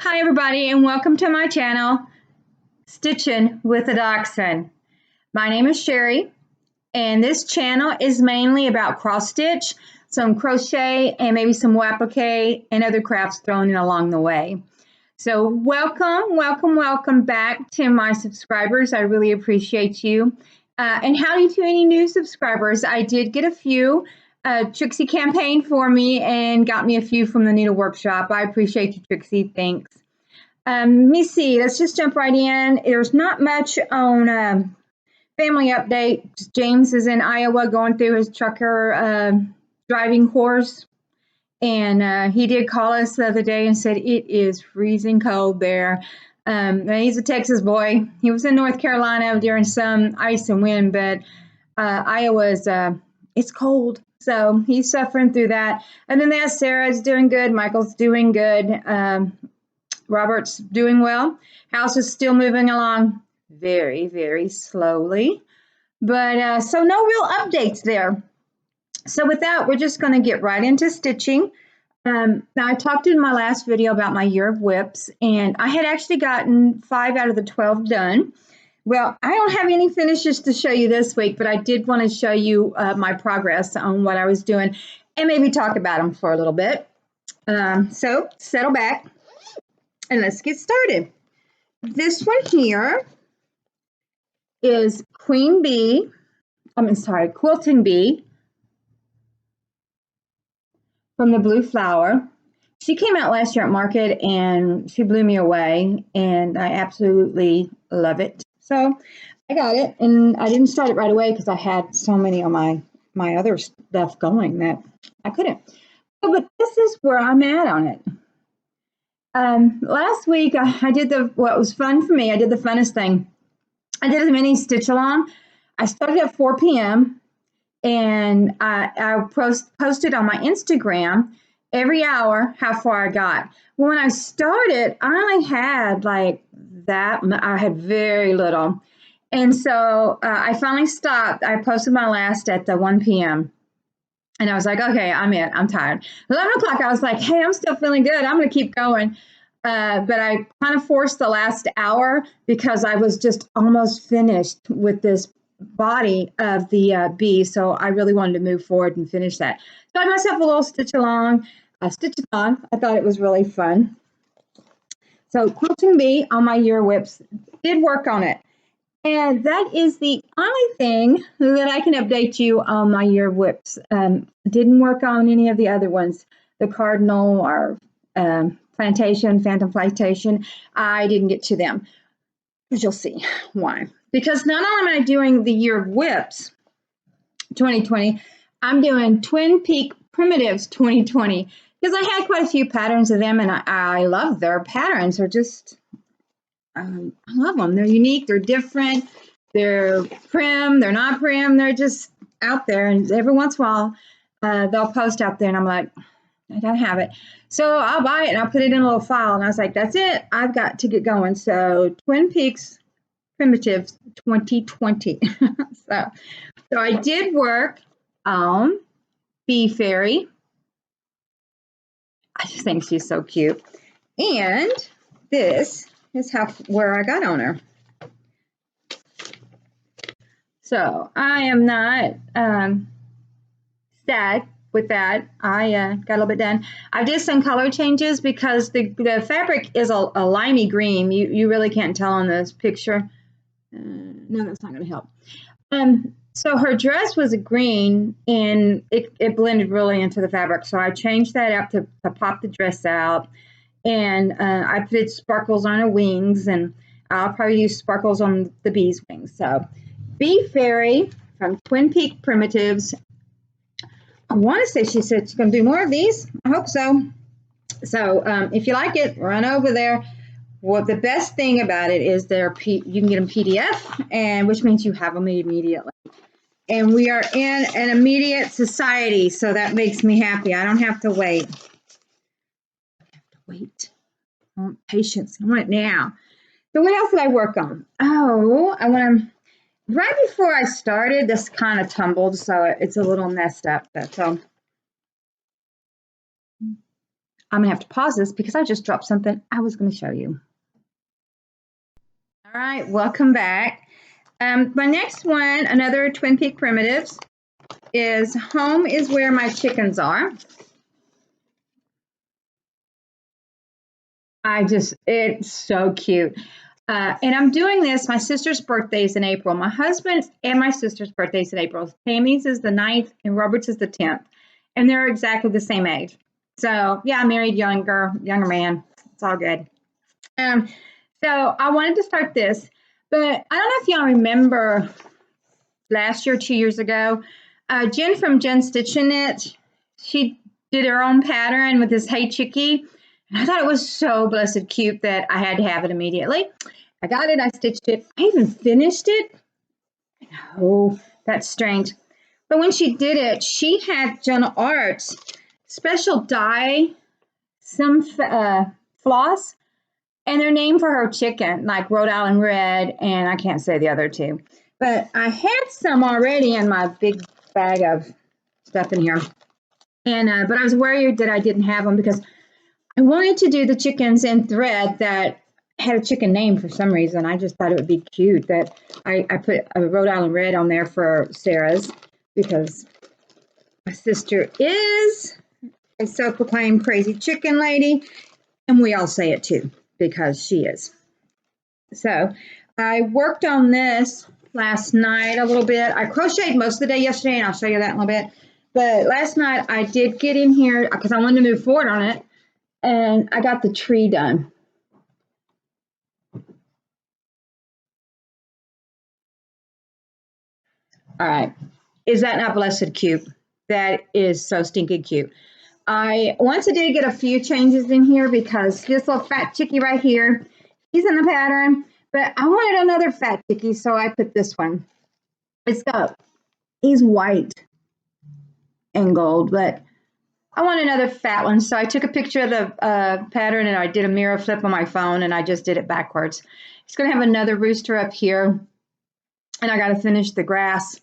Hi everybody and welcome to my channel, Stitching with a Dachshund. My name is Sherry and this channel is mainly about cross stitch, some crochet and maybe some applique and other crafts thrown in along the way. So welcome back to my subscribers. I really appreciate you. And howdy to any new subscribers. I did get a few. Trixie campaigned for me and got me a few from the Needle Workshop. I appreciate you, Trixie. Thanks. Let me see. Let's just jump right in. There's not much on family update. James is in Iowa going through his trucker driving course. And he did call us the other day and said it is freezing cold there. He's a Texas boy. He was in North Carolina during some ice and wind, but Iowa's it's cold. So he's suffering through that. And then there's Sarah's doing good. Michael's doing good. Robert's doing well. House is still moving along very, very slowly. But so no real updates there. So with that, we're just going to get right into stitching. Now I talked in my last video about my year of whips, and I had actually gotten 5 out of the 12 done. Well, I don't have any finishes to show you this week, but I did want to show you my progress on what I was doing and maybe talk about them for a little bit. So settle back and let's get started. This one here is Quilting Bee from the Blue Flower. She came out last year at market and she blew me away, and I absolutely love it. So I got it, and I didn't start it right away because I had so many on my other stuff going that I couldn't. But this is where I'm at on it. Last week I did what was fun for me. I did the funnest thing. I did a mini stitch along. I started at 4 p.m. and I posted on my Instagram every hour how far I got. Well, when I started, I only had like that. I had very little. And so I finally stopped. I posted my last at the 1 p.m. And I was like, okay, I'm in. I'm tired. 11 o'clock, I was like, hey, I'm still feeling good. I'm going to keep going. But I kind of forced the last hour because I was just almost finished with this body of the bee. So I really wanted to move forward and finish that. So I got myself a little stitch along. Stitch-a-thon. I thought it was really fun. So Quilting Bee on my year whips, did work on it. And that is the only thing that I can update you on my year whips. Didn't work on any of the other ones. The Cardinal or Plantation, Phantom Plantation, I didn't get to them. But you'll see why. Because not only am I doing the year of whips 2020, I'm doing Twin Peak Primitives 2020. Because I had quite a few patterns of them, and I love their patterns. They're just, I love them. They're unique. They're different. They're prim. They're not prim. They're just out there. And every once in a while, they'll post out there, and I'm like, I don't have it. So I'll buy it, and I'll put it in a little file. And I was like, that's it. I've got to get going. So Twin Peaks Primitives 2020. so I did work on Bee Fairy. I just think she's so cute. And this is where I got on her. So I am not sad with that. I got a little bit done. I did some color changes because the fabric is a limey green. You really can't tell on this picture. No, that's not going to help. So her dress was a green, and it blended really into the fabric. So I changed that up to pop the dress out. And I put sparkles on her wings, and I'll probably use sparkles on the bee's wings. So Bee Fairy from Twin Peak Primitives. I want to say she said she's going to do more of these. I hope so. So if you like it, run over there. Well, the best thing about it is you can get them PDF, and which means you have them immediately. And we are in an immediate society, so that makes me happy. I don't have to wait. I want patience. I want it now. So what else did I work on? Oh, right before I started, this kind of tumbled, so it's a little messed up. So I'm gonna have to pause this because I just dropped something I was gonna show you. All right, welcome back. My next one, another Twin Peak Primitives, is Home is Where My Chickens Are. It's so cute. And I'm doing this, my sister's birthday is in April. My husband's and my sister's birthday is in April. Tammy's is the 9th and Robert's is the 10th. And they're exactly the same age. So yeah, I married younger man. It's all good. So I wanted to start this, but I don't know if y'all remember last year, 2 years ago, Jen from Jen Stitch and Knit, she did her own pattern with this Hey Chickie. And I thought it was so blessed cute that I had to have it immediately. I got it, I stitched it, I even finished it. Oh, that's strange. But when she did it, she had Jenna Arts special dye, some floss, and they're named for her chicken, like Rhode Island Red, and I can't say the other two. But I had some already in my big bag of stuff in here. And but I was worried that I didn't have them because I wanted to do the chickens in thread that had a chicken name for some reason. I just thought it would be cute that I put a Rhode Island Red on there for Sarah's because my sister is a self-proclaimed crazy chicken lady, and we all say it too because she is. So I worked on this last night a little bit. I crocheted most of the day yesterday, and I'll show you that in a little bit. But last night I did get in here because I wanted to move forward on it, and I got the tree done. All right. Is that not blessed cute? That is so stinking cute. I once I did get a few changes in here because this little fat chickie right here, he's in the pattern, but I wanted another fat chickie, so I put this one. He's white and gold, but I want another fat one. So I took a picture of the pattern and I did a mirror flip on my phone and I just did it backwards. It's going to have another rooster up here, and I got to finish the grass.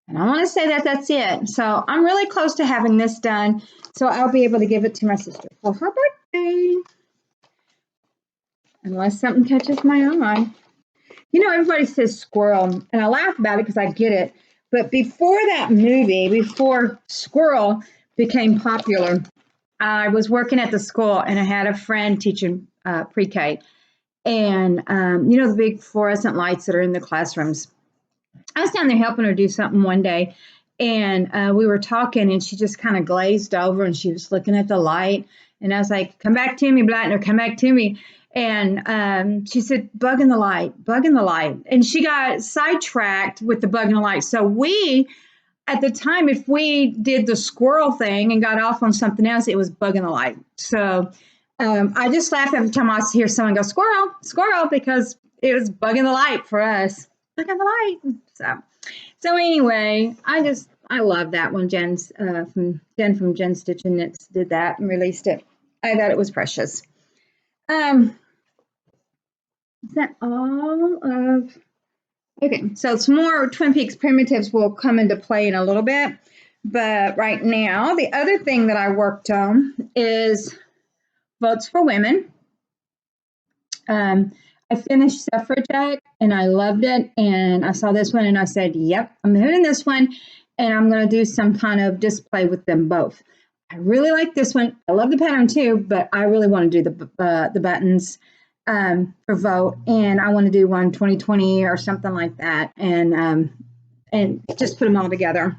And I want to say that that's it. So I'm really close to having this done. So I'll be able to give it to my sister for her birthday. Unless something catches my eye. You know, everybody says squirrel. And I laugh about it because I get it. But before that movie, before squirrel became popular, I was working at the school and I had a friend teaching pre-K. And, you know, the big fluorescent lights that are in the classrooms. I was down there helping her do something one day, and we were talking, and she just kind of glazed over, and she was looking at the light, and I was like, come back to me, Blattner, come back to me. And she said, bug in the light, and she got sidetracked with the bug in the light. So we, at the time, if we did the squirrel thing and got off on something else, it was bug in the light. So I just laugh every time I hear someone go, squirrel, squirrel, because it was bug in the light for us. Look at the light. So anyway, I love that one. Jen from Jen Stitch and Knits did that and released it. I thought it was precious. Is that all of? Okay, so some more Twin Peaks primitives will come into play in a little bit, but right now the other thing that I worked on is Votes for Women. I finished Suffragette and I loved it, and I saw this one and I said, yep, I'm doing this one, and I'm going to do some kind of display with them both. I really like this one. I love the pattern too, but I really want to do the buttons for Vote, and I want to do one 2020 or something like that, and just put them all together.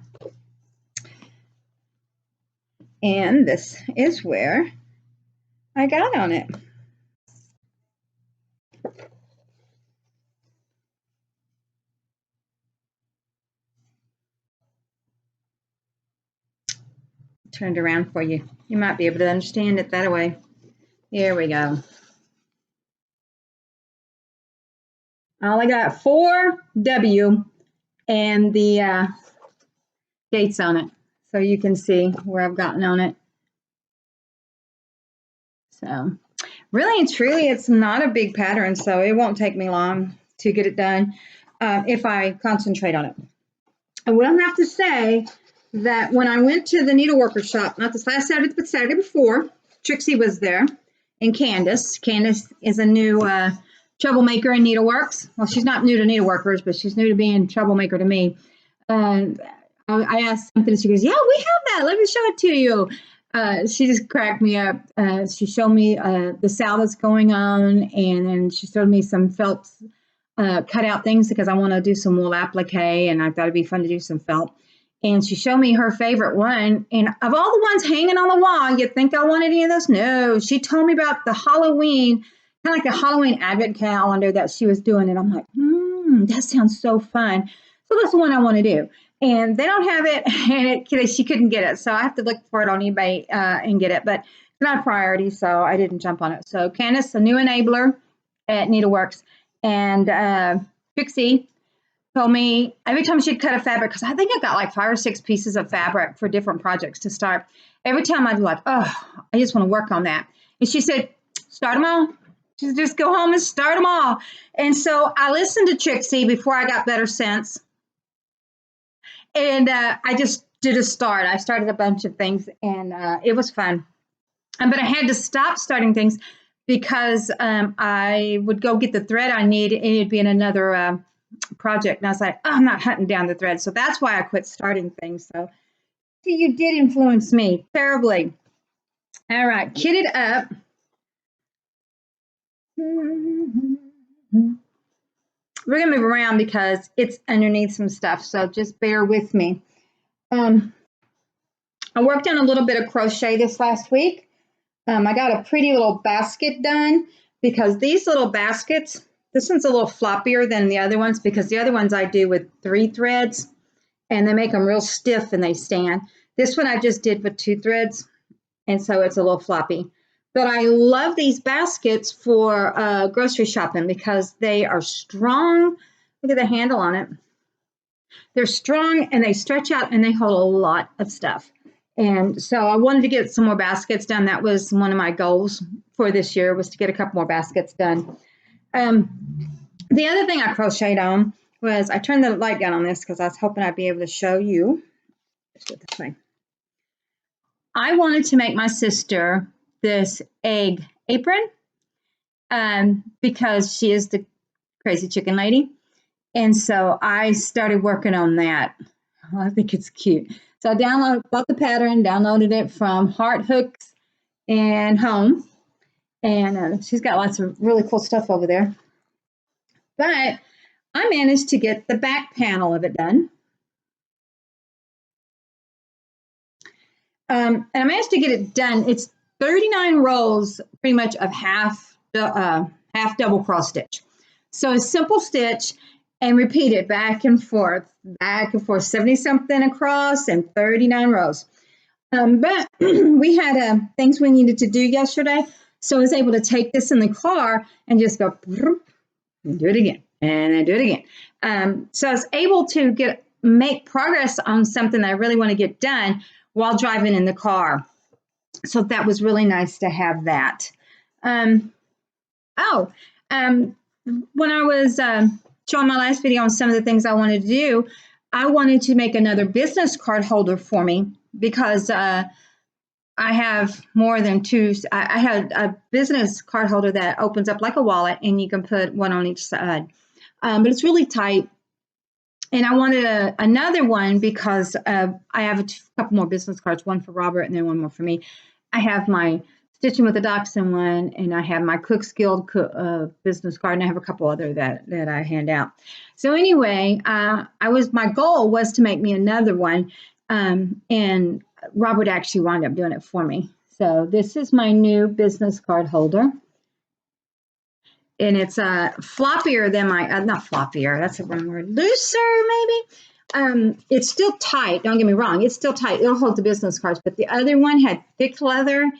And this is where I got on it. Turned around for you. You might be able to understand it that way. Here we go. I only got 4W and the dates on it, so you can see where I've gotten on it. So really and truly, it's not a big pattern, so it won't take me long to get it done if I concentrate on it. I will have to say that when I went to the needleworker shop, not this last Saturday, but Saturday before, Trixie was there, and Candace. Candace is a new troublemaker in Needleworks. Well, she's not new to Needleworkers, but she's new to being troublemaker to me. I asked something, and she goes, "Yeah, we have that. Let me show it to you." She just cracked me up. She showed me the sale that's going on, and then she showed me some felt cut out things because I want to do some wool applique, and I thought it'd be fun to do some felt. And she showed me her favorite one. And of all the ones hanging on the wall, you'd think I want any of those? No. She told me about the Halloween, kind of like a Halloween advent calendar that she was doing. And I'm like, that sounds so fun. So that's the one I want to do. And they don't have it, and she couldn't get it. So I have to look for it on eBay and get it. But it's not a priority, so I didn't jump on it. So Candace, a new enabler at Needleworks. And Trixie told me every time she'd cut a fabric, because I think I got like 5 or 6 pieces of fabric for different projects to start. Every time I'd be like, oh, I just want to work on that. And she said, start them all. She said, just go home and start them all. And so I listened to Trixie before I got better sense. And I just did a start. I started a bunch of things, and it was fun. But I had to stop starting things because I would go get the thread I need, and it'd be in another project. And I was like, oh, I'm not hunting down the thread. So that's why I quit starting things. So you did influence me terribly. All right, kit it up. We're going to move around because it's underneath some stuff. So just bear with me. I worked on a little bit of crochet this last week. I got a pretty little basket done because these little baskets, this one's a little floppier than the other ones because the other ones I do with 3 threads and they make them real stiff and they stand. This one I just did with 2 threads, and so it's a little floppy. But I love these baskets for grocery shopping because they are strong. Look at the handle on it. They're strong and they stretch out and they hold a lot of stuff. And so I wanted to get some more baskets done. That was one of my goals for this year, was to get a couple more baskets done. The other thing I crocheted on was, I turned the light down on this because I was hoping I'd be able to show you. Let's do it this way. I wanted to make my sister this egg apron because she is the crazy chicken lady. And so I started working on that. Oh, I think it's cute. So I bought the pattern, downloaded it from Heart Hooks and Home. And she's got lots of really cool stuff over there. But I managed to get the back panel of it done. And I managed to get it done. It's 39 rows, pretty much of half double cross stitch. So a simple stitch and repeat it back and forth, 70 something across and 39 rows. But we had things we needed to do yesterday. So I was able to take this in the car and just go and do it again and then do it again. So I was able to make progress on something that I really want to get done while driving in the car. So that was really nice to have that. When I was showing my last video on some of the things I wanted to do, I wanted to make another business card holder for me because I have more than 2. I had a business card holder that opens up like a wallet, and you can put one on each side. But it's really tight. And I wanted another one because I have a couple more business cards, one for Robert and then one more for me. I have my Stitching with the Dachshund one, and I have my Cook's Guild business card, and I have a couple other that I hand out. So anyway, my goal was to make me another one, and Robert actually wound up doing it for me. So this is my new business card holder. And it's floppier than not floppier, that's the wrong word, looser maybe. It's still tight, don't get me wrong, it's still tight, it'll hold the business cards, but the other one had thick leather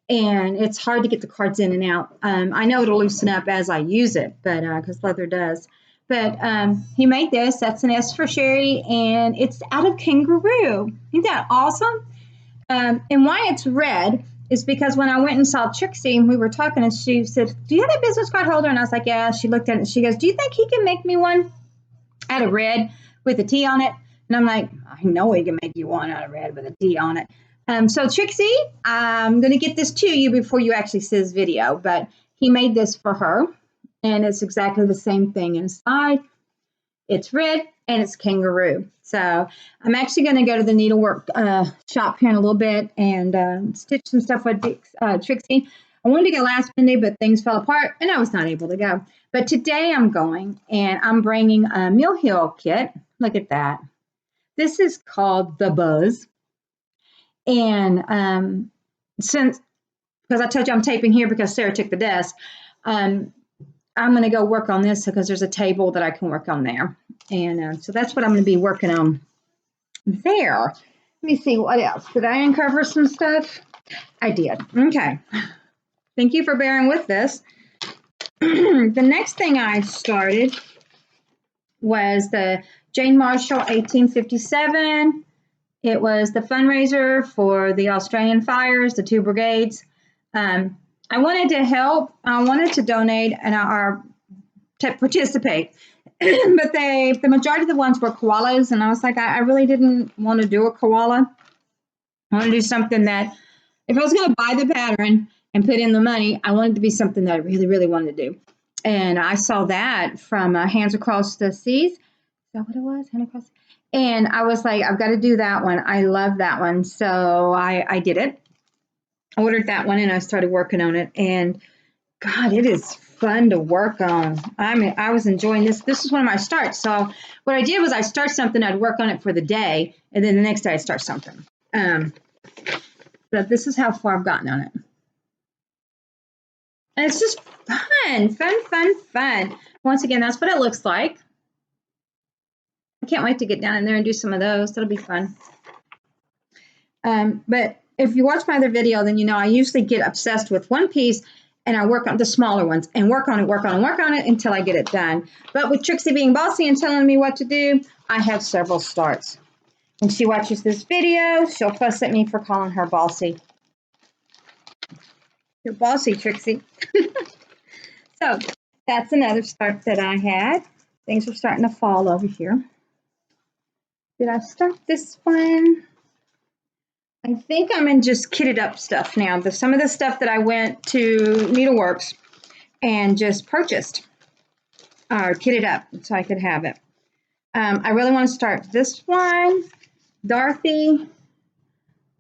and it's hard to get the cards in and out. I know it'll loosen up as I use it, but because leather does. But he made this, that's an S for Sherry, and it's out of kangaroo. Isn't that awesome? And why it's red is because when I went and saw Trixie and we were talking, and she said, do you have a business card holder? And I was like, yeah. She looked at it and she goes, do you think he can make me one out of red with a T on it? And I'm like, I know he can make you one out of red with a T on it. So Trixie, I'm going to get this to you before you actually see this video, but he made this for her, and it's exactly the same thing inside. It's red, and it's kangaroo. So I'm actually going to go to the needlework shop here in a little bit and stitch some stuff with Trixie. I wanted to go last Monday, but things fell apart, and I was not able to go. But today I'm going, and I'm bringing a Mill Hill kit. Look at that. This is called The Buzz. And because I told you I'm taping here because Sarah took the desk, I'm going to go work on this because there's a table that I can work on there. And so that's what I'm going to be working on there. Let me see what else. Did I uncover some stuff? I did. Okay. Thank you for bearing with this. The next thing I started was the Jane Marshall 1857. It was the fundraiser for the Australian fires, the 2 brigades. I wanted to help. I wanted to donate and to participate. But the majority of the ones were koalas, and I was like, I really didn't want to do a koala. I want to do something that, if I was going to buy the pattern and put in the money, I wanted to be something that I really, really wanted to do. And I saw that from Hands Across the Seas. Is that what it was? Hands Across. And I was like, I've got to do that one. I love that one. So I did it. Ordered that one, and I started working on it. And God, it is fun to work on. I mean, I was enjoying this. This is one of my starts. So what I did was I start something, I'd work on it for the day, and then the next day I'd start something. So this is how far I've gotten on it. And it's just fun. Once again, that's what it looks like. I can't wait to get down in there and do some of those. That'll be fun. But if you watch my other video, then you know I usually get obsessed with one piece, and I work on the smaller ones and work on it until I get it done. But with Trixie being bossy and telling me what to do, I have several starts. When she watches this video, she'll fuss at me for calling her bossy. You're bossy, Trixie. So that's another start that I had. Things are starting to fall over here. Did I start this one? I think I'm in just kitted up stuff now. Some of the stuff that I went to Needleworks and just purchased are kitted up so I could have it. I really want to start this one. Dorothy,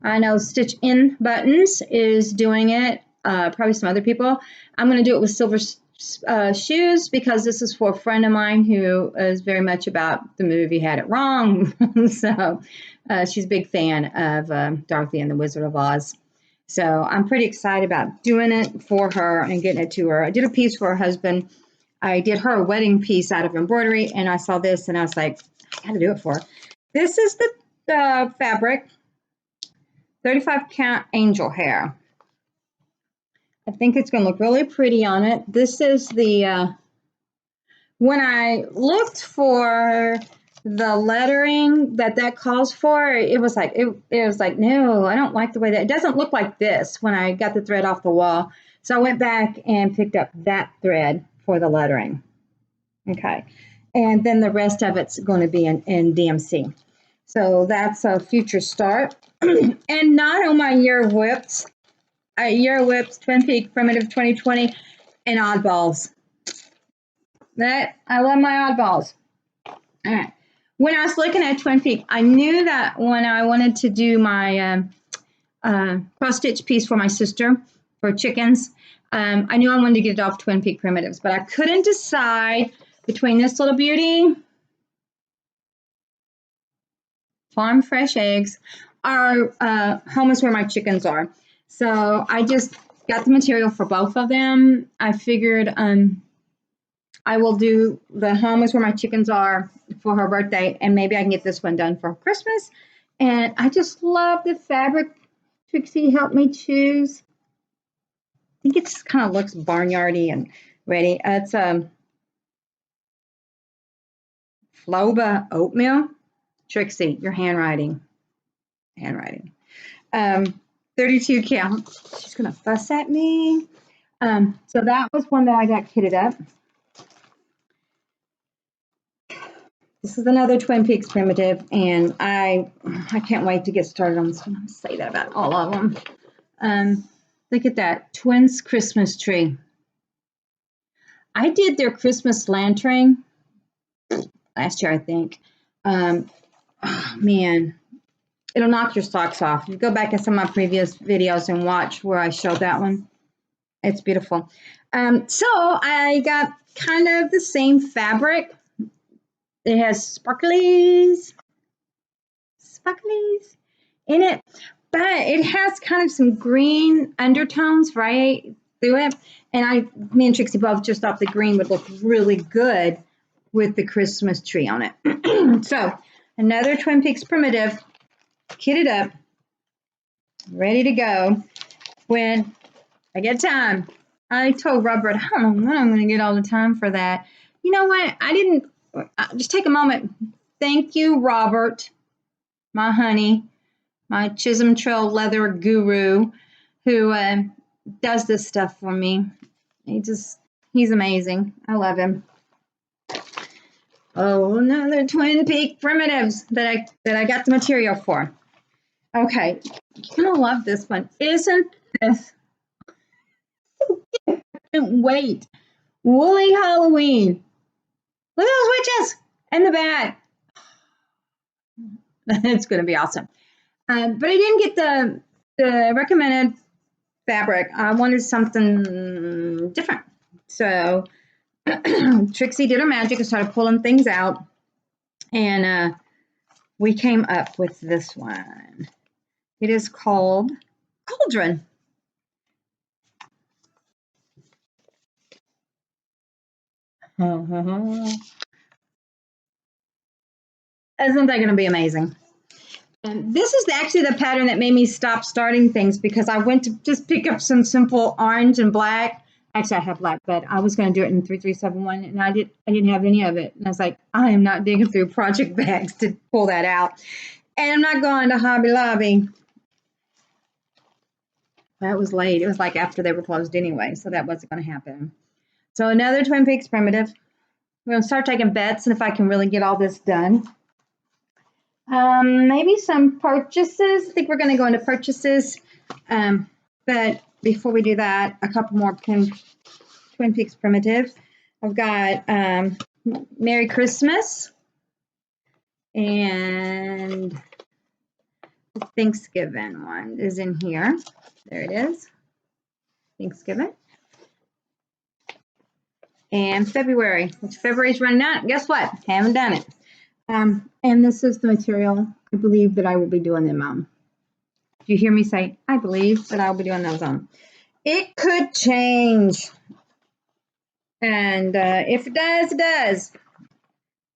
I know Stitch In Buttons is doing it. Probably some other people. I'm going to do it with silver shoes because this is for a friend of mine who is very much about the movie Had It Wrong. So she's a big fan of Dorothy and the Wizard of Oz. So I'm pretty excited about doing it for her and getting it to her. I did a piece for her husband. I did her a wedding piece out of embroidery, and I saw this, and I was like, I got to do it for her. This is the fabric, 35 count angel hair. I think it's going to look really pretty on it. This is the, when I looked for the lettering that calls for, it was like, no, I don't like the way that, it doesn't look like this when I got the thread off the wall. So I went back and picked up that thread for the lettering. Okay. And then the rest of it's going to be in DMC. So that's a future start. And not on my Year Whips. Year Whips, Twin Peak Primitive 2020, and Oddballs. I love my Oddballs. All right. When I was looking at Twin Peak, I knew that when I wanted to do my cross stitch piece for my sister for chickens, I knew I wanted to get it off Twin Peak Primitives, but I couldn't decide between this little beauty, Farm Fresh Eggs, or Home is Where My Chickens Are. So I just got the material for both of them. I figured I will do the Home is Where My Chickens Are for her birthday, and maybe I can get this one done for Christmas. And I just love the fabric Trixie helped me choose. I think it just kind of looks barnyardy and ready. It's Floba Oatmeal. Trixie, your handwriting. 32 count. She's going to fuss at me. So that was one that I got kitted up. This is another Twin Peaks primitive, and I can't wait to get started on this one. I'll say that about all of them. Look at that, Twins Christmas tree. I did their Christmas lantern last year, I think. Oh, man, it'll knock your socks off. You go back in some of my previous videos and watch where I showed that one. It's beautiful. So I got kind of the same fabric. It has sparklies in it, but it has kind of some green undertones right through it. And me and Trixie both just thought the green would look really good with the Christmas tree on it. So another Twin Peaks primitive, kitted up, ready to go when I get time. I told Robert, I don't know when I'm going to get all the time for that. You know what? Just take a moment. Thank you, Robert, my honey, my Chisholm Trail leather guru, who does this stuff for me. He's amazing. I love him. Oh, another Twin Peak primitives that I got the material for. Okay, you're gonna love this one. Isn't this? I can't wait. Woolly Halloween. Look at those witches in the back. It's gonna be awesome. But I didn't get the recommended fabric. I wanted something different. So Trixie did her magic and started pulling things out, and we came up with this one. It is called Cauldron. Isn't that going to be amazing? And this is actually the pattern that made me stop starting things, because I went to just pick up some simple orange and black. Actually, I have black, but I was going to do it in 3371, and I didn't have any of it. And I was like, I am not digging through project bags to pull that out. And I'm not going to Hobby Lobby. That was late. It was like after they were closed anyway, so that wasn't going to happen. So another Twin Peaks primitive. We're going to start taking bets, and if I can really get all this done. Maybe some purchases. I think we're going to go into purchases. But before we do that, a couple more Twin Peaks primitive. I've got Merry Christmas and the Thanksgiving one is in here. There it is. Thanksgiving. And February, which February's running out. Guess what? Haven't done it. And this is the material I believe that I will be doing them on. You hear me say, I believe that I'll be doing those on. It could change. And if it does, it does.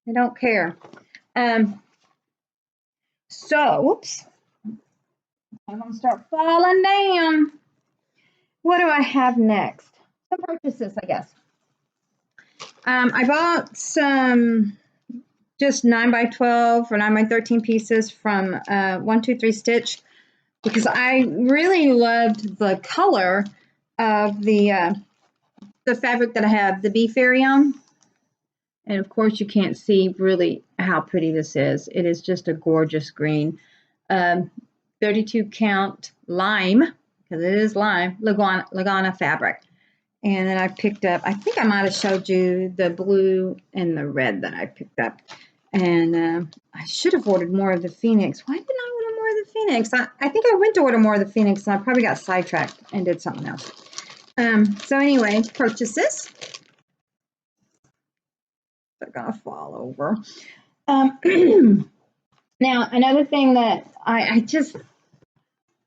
I don't care. So, whoops. I'm going to start falling down. What do I have next? Some purchases, I guess. I bought some just 9x12 or 9x13 pieces from 123 Stitch, because I really loved the color of the fabric that I have the Bee Fairy on. And of course you can't see really how pretty this is. It is just a gorgeous green. 32 count lime, because it is lime, Lagana fabric. And then I picked up, I think I might have showed you the blue and the red that I picked up. And I should have ordered more of the Phoenix. Why didn't I order more of the Phoenix? I think I went to order more of the Phoenix, and I probably got sidetracked and did something else. So anyway, purchases. They're going to fall over. Now, another thing that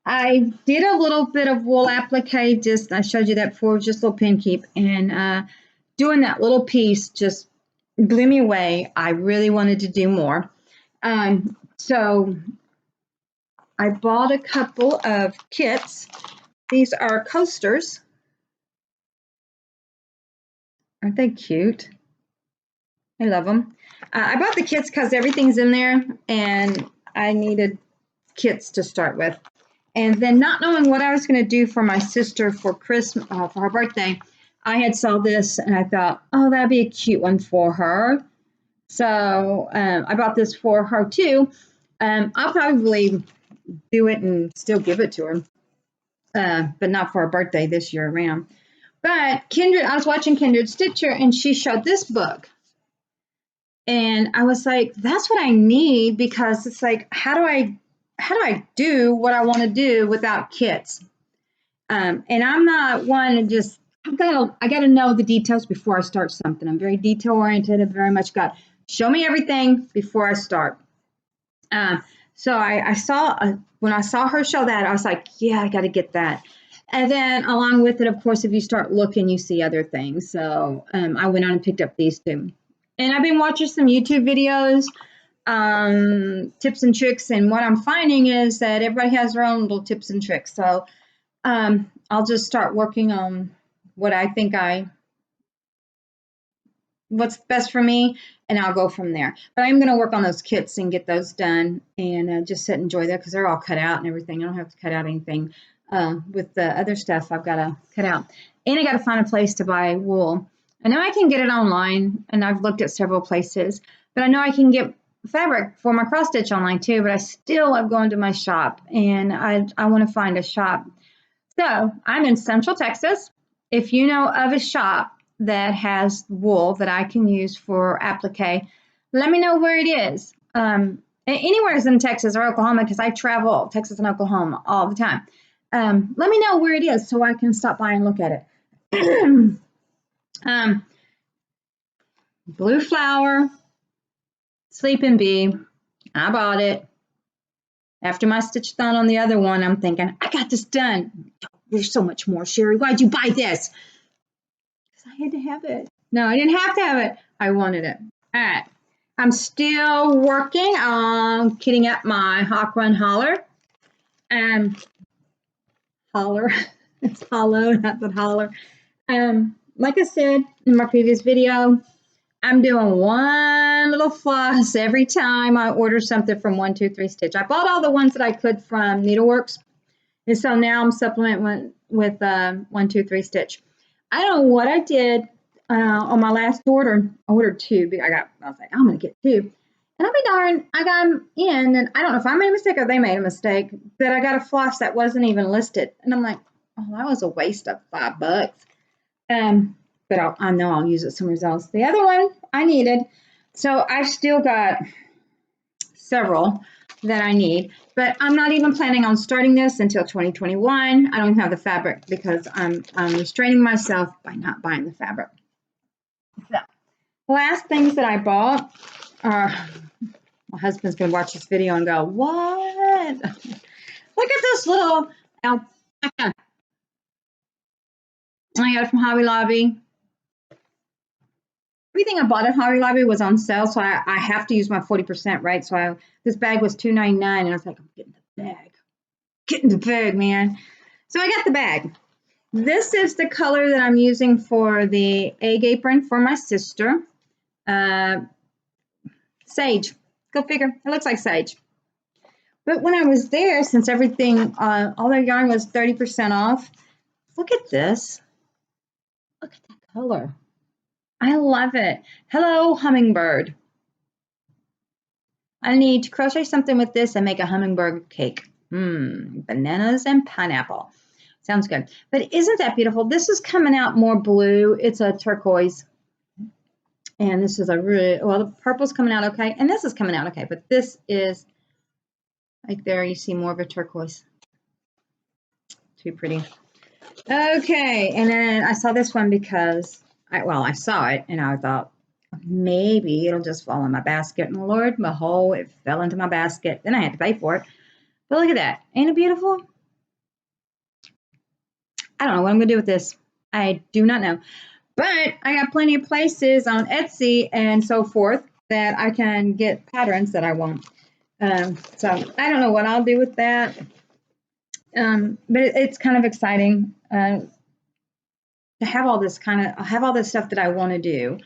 I did a little bit of wool applique, I showed you that before, just a little pin keep, and doing that little piece just blew me away. I really wanted to do more. So I bought a couple of kits. These are coasters. Aren't they cute? I love them. I bought the kits because everything's in there, and I needed kits to start with. And then, not knowing what I was going to do for my sister for Christmas, for her birthday, I had saw this and I thought, oh, that'd be a cute one for her. So I bought this for her too. I'll probably do it and still give it to her, but not for her birthday this year around. But Kindred, I was watching Kindred Stitcher, and she showed this book. And I was like, that's what I need, because it's like, how do I do what I want to do without kits? And I'm not one to just, I gotta know the details before I start something. I'm very detail oriented and very much got show me everything before I start. So I saw when I saw her show that, I was like, yeah, I got to get that. And then along with it, of course, if you start looking, you see other things. So I went on and picked up these two. And I've been watching some YouTube videos, tips and tricks. And what I'm finding is that everybody has their own little tips and tricks. So I'll just start working on what I think what's best for me, and I'll go from there. But I'm going to work on those kits and get those done, and just sit and enjoy that, because they're all cut out and everything. I don't have to cut out anything. With the other stuff I've got to cut out. And I got to find a place to buy wool. I know I can get it online, and I've looked at several places, but I know I can get fabric for my cross stitch online too, but I still love going to my shop, and I want to find a shop. So I'm in Central Texas. If you know of a shop that has wool that I can use for applique, let me know where it is. Anywhere in Texas or Oklahoma, because I travel Texas and Oklahoma all the time. Let me know where it is so I can stop by and look at it. Blue flower, sleeping bee. I bought it. After my stitch-a-thon on the other one, I'm thinking, I got this done. There's so much more, Sherry. Why'd you buy this? Because I had to have it. No, I didn't have to have it. I wanted it. All right. I'm still working on kitting up my Hawk Run Holler. Holler. It's hollow, not the holler. Like I said in my previous video, I'm doing one little floss every time I order something from 123 Stitch. I bought all the ones that I could from Needleworks, and so now I'm supplementing with 123 Stitch. I don't know what I did on my last order. I ordered two. I was like, I'm gonna get two. And I'll be darned, I got them in, and I don't know if I made a mistake or they made a mistake, that I got a floss that wasn't even listed. And I'm like, oh, that was a waste of $5. But I know I'll use it somewhere else. The other one I needed, so I've still got several that I need, but I'm not even planning on starting this until 2021. I don't have the fabric because I'm restraining myself by not buying the fabric. So, the last things that I bought are, my husband's going to watch this video and go, what? Look at this little alpaca. I got it from Hobby Lobby. Everything I bought at Hobby Lobby was on sale, so I have to use my 40%, right? So this bag was $2.99, and I was like, I'm getting the bag. Getting the bag, man. So I got the bag. This is the color that I'm using for the egg apron for my sister. Sage. Go figure. It looks like sage. But when I was there, since everything, all their yarn was 30% off, look at this. Look at that color. I love it. Hello, hummingbird. I need to crochet something with this and make a hummingbird cake. Bananas and pineapple. Sounds good. But isn't that beautiful? This is coming out more blue. It's a turquoise. And this is a really, well, the purple's coming out okay. And this is coming out okay. But this is, like there, you see more of a turquoise. Too pretty. Okay. And then I saw this one because, I saw it and I thought, maybe it'll just fall in my basket. And Lord, behold, it fell into my basket. Then I had to pay for it. But look at that. Ain't it beautiful? I don't know what I'm going to do with this. I do not know. But I got plenty of places on Etsy and so forth that I can get patterns that I want. So I don't know what I'll do with that. But it's kind of exciting to have all this stuff that I want to do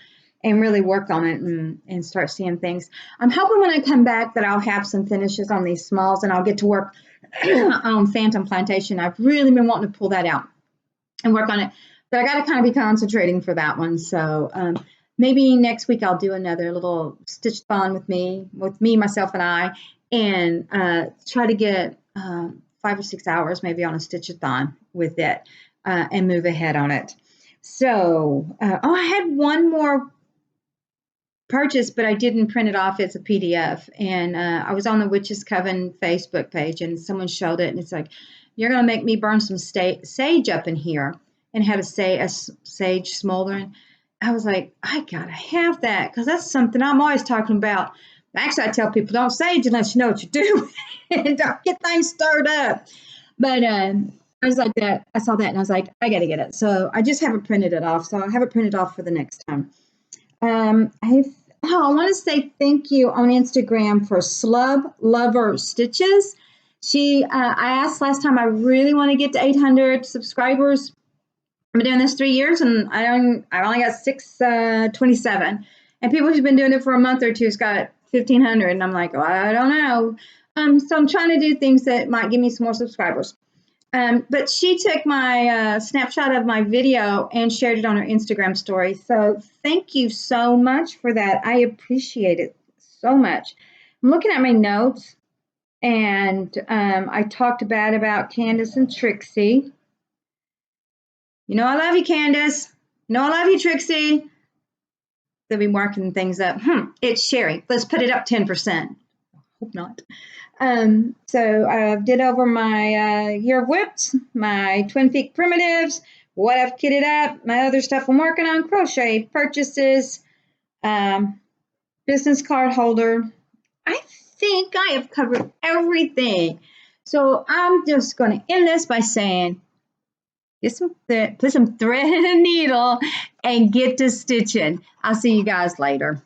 and really work on it and start seeing things. I'm hoping when I come back that I'll have some finishes on these smalls and I'll get to work on Phantom Plantation. I've really been wanting to pull that out and work on it, but I got to kind of be concentrating for that one. So maybe next week I'll do another little stitch-a-thon with me, myself, and I, and try to get 5 or 6 hours maybe on a stitch-a-thon with it and move ahead on it. So, oh, I had one more purchase, but I didn't print it off as a PDF. And I was on the Witches Coven Facebook page, and someone showed it, and it's like, you're going to make me burn some sage up in here, and had a sage smoldering. I was like, I got to have that, because that's something I'm always talking about. Actually, I tell people, don't sage unless you know what you're doing, and don't get things stirred up. But I was like that. I saw that, and I was like, I got to get it. So I just haven't printed it off. So I'll have it printed off for the next time. I want to say thank you on Instagram for Slub Lover Stitches. I asked last time, I really want to get to 800 subscribers. I've been doing this 3 years, and I only got 627. And people who've been doing it for a month or two has got 1,500, and I'm like, well, I don't know. So I'm trying to do things that might give me some more subscribers. But she took my snapshot of my video and shared it on her Instagram story. So thank you so much for that. I appreciate it so much. I'm looking at my notes, and I talked bad about Candace and Trixie. You know I love you, Candace. You know I love you, Trixie. They'll be marking things up. It's Sherry. Let's put it up 10%. Hope not. So I did over my Year of Whips, my Twin Peak Primitives, what I've kitted up, my other stuff I'm working on, crochet purchases, business card holder. I think I have covered everything. So I'm just going to end this by saying, put some thread in a needle and get to stitching. I'll see you guys later.